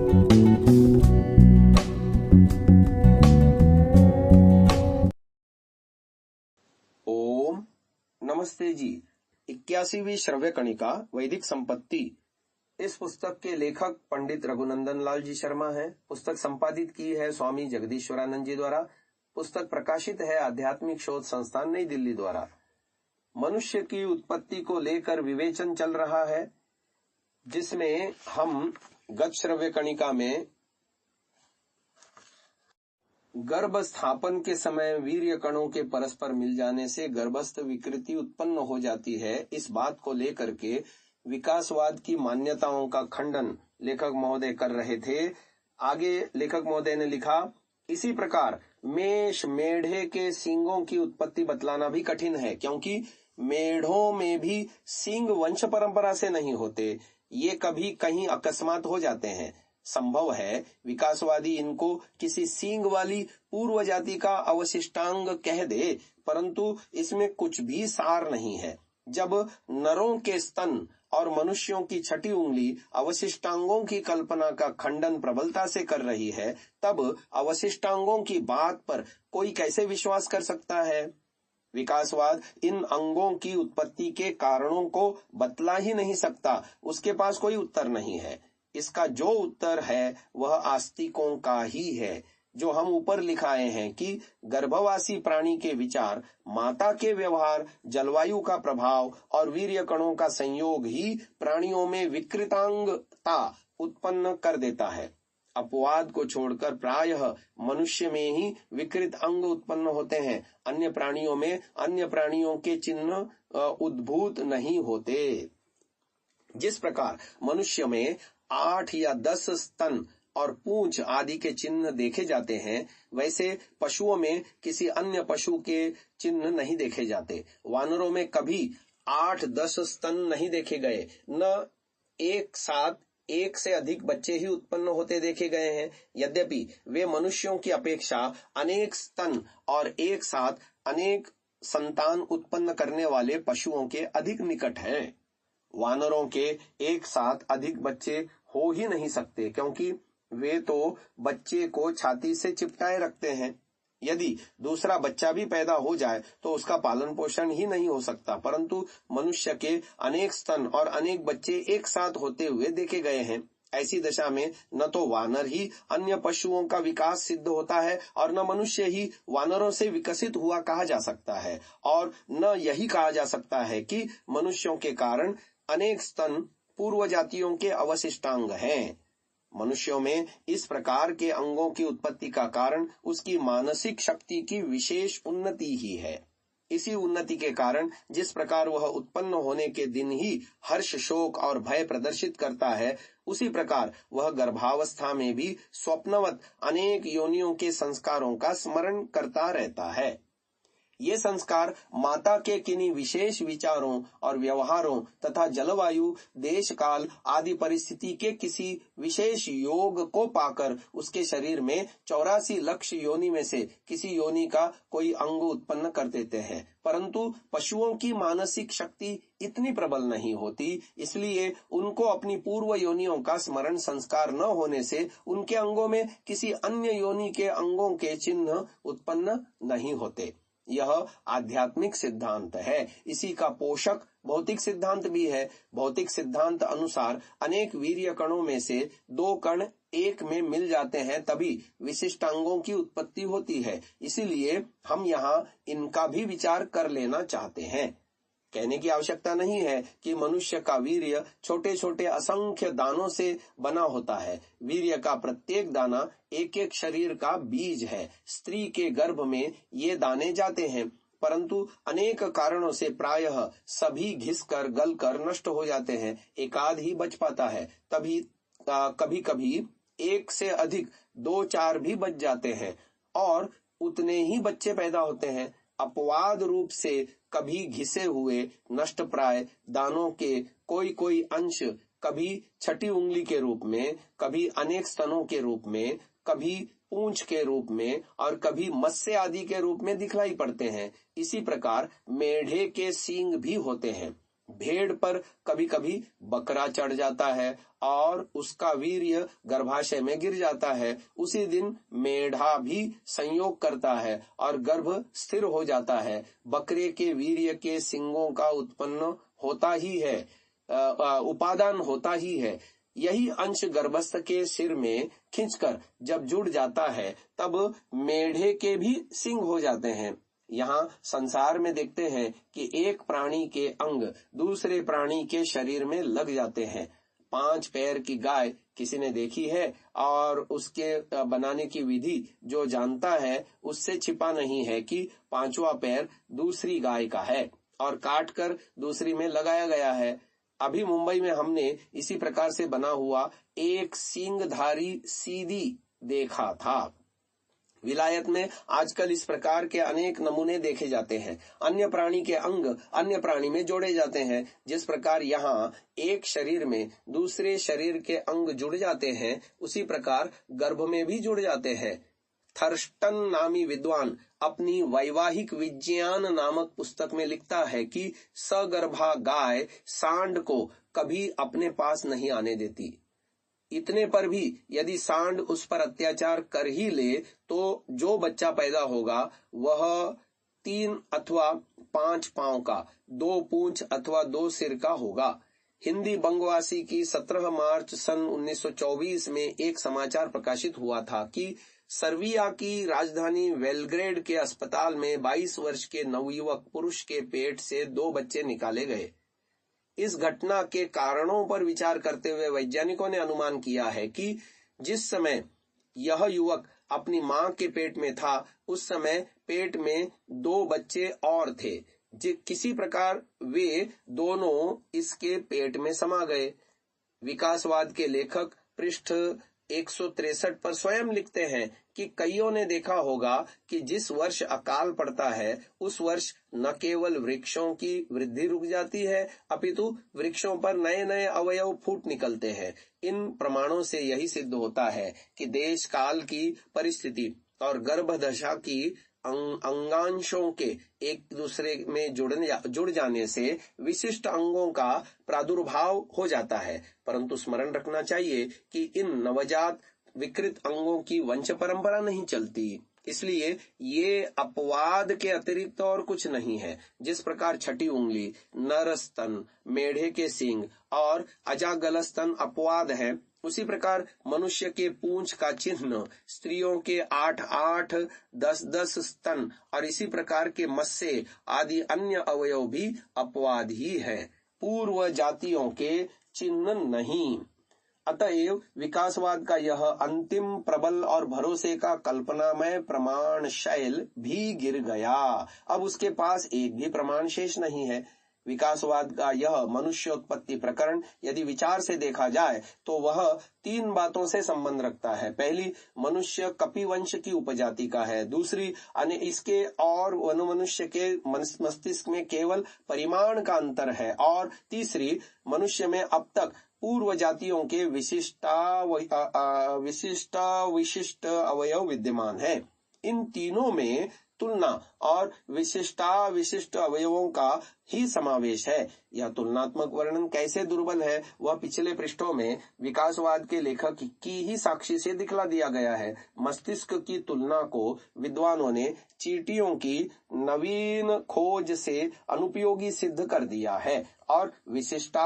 ओम नमस्ते जी। 81वीं श्रव्य कणिका वैदिक संपत्ति। इस पुस्तक के लेखक पंडित रघुनंदन लाल जी शर्मा हैं। पुस्तक संपादित की है स्वामी जगदीश्वरानंद जी द्वारा। पुस्तक प्रकाशित है आध्यात्मिक शोध संस्थान नई दिल्ली द्वारा। मनुष्य की उत्पत्ति को लेकर विवेचन चल रहा है, जिसमें हम गत श्रव्य कणिका में गर्भ स्थापन के समय वीर्य कणों के परस्पर मिल जाने से गर्भस्थ विकृति उत्पन्न हो जाती है, इस बात को लेकर के विकासवाद की मान्यताओं का खंडन लेखक महोदय कर रहे थे। आगे लेखक महोदय ने लिखा, इसी प्रकार मेष मेढ़े के सींगों की उत्पत्ति बतलाना भी कठिन है, क्योंकि मेढ़ों में भी सींग वंश परंपरा से नहीं होते, ये कभी कहीं अकस्मात हो जाते हैं। संभव है विकासवादी इनको किसी सींग वाली पूर्व जाति का अवशिष्टांग कह दे, परंतु इसमें कुछ भी सार नहीं है। जब नरों के स्तन और मनुष्यों की छठी उंगली अवशिष्टांगों की कल्पना का खंडन प्रबलता से कर रही है, तब अवशिष्टांगों की बात पर कोई कैसे विश्वास कर सकता है। विकासवाद इन अंगों की उत्पत्ति के कारणों को बतला ही नहीं सकता, उसके पास कोई उत्तर नहीं है। इसका जो उत्तर है वह आस्तिकों का ही है, जो हम ऊपर लिखाए हैं कि गर्भवासी प्राणी के विचार, माता के व्यवहार, जलवायु का प्रभाव और वीर्य कणों का संयोग ही प्राणियों में विकृतांगता उत्पन्न कर देता है। अपवाद को छोड़कर प्रायः मनुष्य में ही विकृत अंग उत्पन्न होते हैं, अन्य प्राणियों में अन्य प्राणियों के चिन्ह उद्भूत नहीं होते। जिस प्रकार मनुष्य में 8 या 10 स्तन और पूंछ आदि के चिन्ह देखे जाते हैं, वैसे पशुओं में किसी अन्य पशु के चिन्ह नहीं देखे जाते। वानरों में कभी 8-10 स्तन नहीं देखे गए, न एक साथ एक से अधिक बच्चे ही उत्पन्न होते देखे गए हैं। यद्यपि वे मनुष्यों की अपेक्षा अनेक स्तन और एक साथ अनेक संतान उत्पन्न करने वाले पशुओं के अधिक निकट हैं। वानरों के एक साथ अधिक बच्चे हो ही नहीं सकते, क्योंकि वे तो बच्चे को छाती से चिपटाए रखते हैं। यदि दूसरा बच्चा भी पैदा हो जाए तो उसका पालन पोषण ही नहीं हो सकता, परंतु मनुष्य के अनेक स्तन और अनेक बच्चे एक साथ होते हुए देखे गए हैं। ऐसी दशा में न तो वानर ही अन्य पशुओं का विकास सिद्ध होता है और न मनुष्य ही वानरों से विकसित हुआ कहा जा सकता है, और न यही कहा जा सकता है कि मनुष्यों के कारण अनेक स्तन पूर्व जातियों के अवशिष्टांग हैं। मनुष्यों में इस प्रकार के अंगों की उत्पत्ति का कारण उसकी मानसिक शक्ति की विशेष उन्नति ही है। इसी उन्नति के कारण जिस प्रकार वह उत्पन्न होने के दिन ही हर्ष, शोक और भय प्रदर्शित करता है, उसी प्रकार वह गर्भावस्था में भी स्वप्नवत अनेक योनियों के संस्कारों का स्मरण करता रहता है। ये संस्कार माता के किन्हीं विशेष विचारों और व्यवहारों तथा जलवायु, देश काल आदि परिस्थिति के किसी विशेष योग को पाकर उसके शरीर में 84 लक्ष योनि में से किसी योनि का कोई अंग उत्पन्न कर देते हैं। परंतु पशुओं की मानसिक शक्ति इतनी प्रबल नहीं होती, इसलिए उनको अपनी पूर्व योनियों का स्मरण संस्कार न होने से उनके अंगों में किसी अन्य योनि के अंगों के चिन्ह उत्पन्न नहीं होते। यह आध्यात्मिक सिद्धांत है। इसी का पोषक भौतिक सिद्धांत भी है। भौतिक सिद्धांत अनुसार अनेक वीर्य कणों में से 2 कण एक में मिल जाते हैं, तभी विशिष्टांगों की उत्पत्ति होती है। इसीलिए हम यहाँ इनका भी विचार कर लेना चाहते हैं। कहने की आवश्यकता नहीं है कि मनुष्य का वीर्य छोटे छोटे असंख्य दानों से बना होता है। वीर्य का प्रत्येक दाना एक एक शरीर का बीज है। स्त्री के गर्भ में ये दाने जाते हैं, परंतु अनेक कारणों से प्रायः सभी घिसकर गलकर नष्ट हो जाते हैं। एकाध ही बच पाता है। तभी कभी कभी एक से अधिक 2-4 भी बच जाते हैं और उतने ही बच्चे पैदा होते हैं। अपवाद रूप से कभी घिसे हुए नष्ट प्राय दानों के कोई कोई अंश कभी छठी उंगली के रूप में, कभी अनेक स्तनों के रूप में, कभी पूंछ के रूप में और कभी मत्स्य आदि के रूप में दिखलाई पड़ते हैं। इसी प्रकार मेढ़े के सींग भी होते हैं। भेड़ पर कभी कभी बकरा चढ़ जाता है और उसका वीर्य गर्भाशय में गिर जाता है, उसी दिन मेढ़ा भी संयोग करता है और गर्भ स्थिर हो जाता है। बकरे के वीर्य के सिंगों का उत्पन्न होता ही है, उपादान होता ही है। यही अंश गर्भस्थ के सिर में खींचकर जब जुड़ जाता है तब मेढ़े के भी सिंग हो जाते हैं। यहाँ संसार में देखते हैं कि एक प्राणी के अंग दूसरे प्राणी के शरीर में लग जाते हैं। 5 पैर की गाय किसी ने देखी है और उसके बनाने की विधि जो जानता है उससे छिपा नहीं है कि 5वां पैर दूसरी गाय का है और काट कर दूसरी में लगाया गया है। अभी मुंबई में हमने इसी प्रकार से बना हुआ एक सींगधारी सीधी देखा था। विलायत में आजकल इस प्रकार के अनेक नमूने देखे जाते हैं। अन्य प्राणी के अंग अन्य प्राणी में जोड़े जाते हैं। जिस प्रकार यहाँ एक शरीर में दूसरे शरीर के अंग जुड़ जाते हैं, उसी प्रकार गर्भ में भी जुड़ जाते हैं। थर्स्टन नामी विद्वान अपनी वैवाहिक विज्ञान नामक पुस्तक में लिखता है कि सगर्भा गाय सांड को कभी अपने पास नहीं आने देती। इतने पर भी यदि सांड उस पर अत्याचार कर ही ले तो जो बच्चा पैदा होगा वह 3 अथवा 5 पांव का, 2 पूंछ अथवा 2 सिर का होगा। हिंदी बंगवासी की 17 मार्च सन 1924 में एक समाचार प्रकाशित हुआ था कि सर्बिया की राजधानी बेलग्रेड के अस्पताल में 22 वर्ष के नवयुवक पुरुष के पेट से 2 बच्चे निकाले गए। इस घटना के कारणों पर विचार करते हुए वैज्ञानिकों ने अनुमान किया है कि जिस समय यह युवक अपनी मां के पेट में था उस समय पेट में 2 बच्चे और थे। किसी प्रकार वे दोनों इसके पेट में समा गए। विकासवाद के लेखक पृष्ठ 163 पर स्वयं लिखते हैं कि कईयों ने देखा होगा कि जिस वर्ष अकाल पड़ता है उस वर्ष न केवल वृक्षों की वृद्धि रुक जाती है अपितु वृक्षों पर नए नए अवयव फूट निकलते हैं। इन प्रमाणों से यही सिद्ध होता है कि देश काल की परिस्थिति और गर्भदशा की अंगांशों के एक दूसरे में जुड़ जाने से विशिष्ट अंगों का प्रादुर्भाव हो जाता है। परंतु स्मरण रखना चाहिए कि इन नवजात विकृत अंगों की वंश परंपरा नहीं चलती, इसलिए ये अपवाद के अतिरिक्त और कुछ नहीं है। जिस प्रकार छठी उंगली, नर स्तन, मेढ़े के सींग और अजागल स्तन अपवाद है, उसी प्रकार मनुष्य के पूंछ का चिन्ह, स्त्रियों के 8-8, 10-10 स्तन और इसी प्रकार के मस्से आदि अन्य अवयव भी अपवाद ही है, पूर्व जातियों के चिन्ह नहीं। अतएव विकासवाद का यह अंतिम प्रबल और भरोसे का कल्पनामय प्रमाण शैल भी गिर गया। अब उसके पास एक भी प्रमाण शेष नहीं है। विकासवाद का यह मनुष्योत्पत्ति प्रकरण यदि विचार से देखा जाए तो वह 3 बातों से संबंध रखता है। पहली, मनुष्य कपिवंश की उपजाति का है। दूसरी, इसके और मनुष्य के मस्तिष्क में केवल परिमाण का अंतर है। और तीसरी, मनुष्य में अब तक पूर्व जातियों के विशिष्ट अवयव विद्यमान है। इन तीनों में तुलना और विशिष्ट अवयवों का ही समावेश है। यह तुलनात्मक वर्णन कैसे दुर्बल है वह पिछले पृष्ठों में विकासवाद के लेखक की ही साक्षी से दिखला दिया गया है। मस्तिष्क की तुलना को विद्वानों ने चींटियों की नवीन खोज से अनुपयोगी सिद्ध कर दिया है और विशिष्ट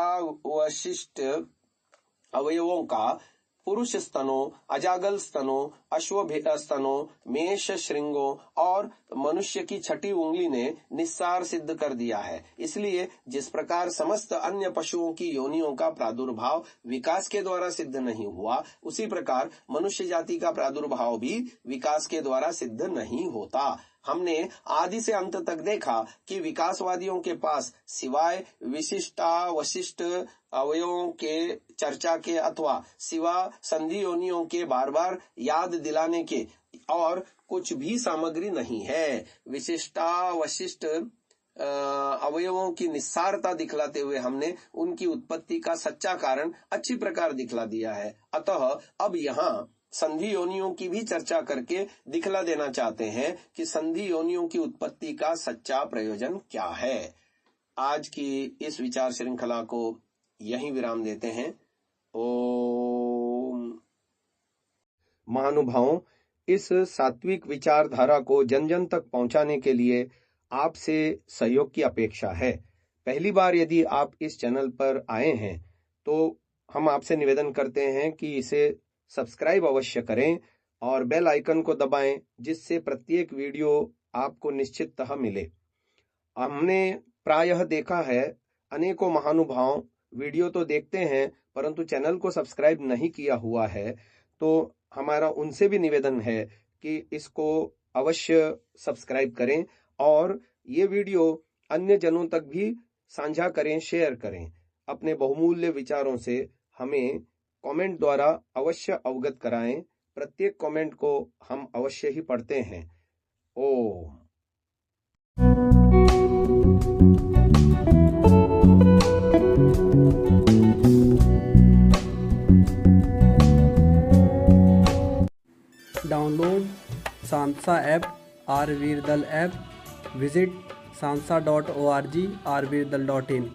अवयवों का पुरुष स्तनों, अजागल स्तनों, अश्व स्तनों, मेष श्रृंगों और मनुष्य की छठी उंगली ने निस्सार सिद्ध कर दिया है। इसलिए जिस प्रकार समस्त अन्य पशुओं की योनियों का प्रादुर्भाव विकास के द्वारा सिद्ध नहीं हुआ, उसी प्रकार मनुष्य जाति का प्रादुर्भाव भी विकास के द्वारा सिद्ध नहीं होता। हमने आदि से अंत तक देखा कि विकासवादियों के पास सिवाय विशिष्ट अवयवों के चर्चा के अथवा सिवा संधि योनियों के बार बार याद दिलाने के और कुछ भी सामग्री नहीं है। विशिष्ट अवयवों की निस्सारता दिखलाते हुए हमने उनकी उत्पत्ति का सच्चा कारण अच्छी प्रकार दिखला दिया है। अतः अब यहाँ संधि योनियों की भी चर्चा करके दिखला देना चाहते हैं कि संधि योनियों की उत्पत्ति का सच्चा प्रयोजन क्या है। आज की इस विचार श्रृंखला को यहीं विराम देते हैं। ओम। महानुभावों, इस सात्विक विचारधारा को जन जन तक पहुंचाने के लिए आपसे सहयोग की अपेक्षा है। पहली बार यदि आप इस चैनल पर आए हैं तो हम आपसे निवेदन करते हैं कि इसे सब्सक्राइब अवश्य करें और बेल आइकन को दबाएं, जिससे प्रत्येक वीडियो आपको निश्चिततः मिले। हमने प्रायः देखा है अनेकों महानुभाव वीडियो तो देखते हैं परंतु चैनल को सब्सक्राइब नहीं किया हुआ है, तो हमारा उनसे भी निवेदन है कि इसको अवश्य सब्सक्राइब करें और ये वीडियो अन्य जनों तक भी साझा करें, शेयर करें। अपने बहुमूल्य विचारों से हमें कमेंट द्वारा अवश्य अवगत कराएं। प्रत्येक कमेंट को हम अवश्य ही पढ़ते हैं। Om. Download Sansa app, R Virdal app, visit sansa.org, rvirdal.in।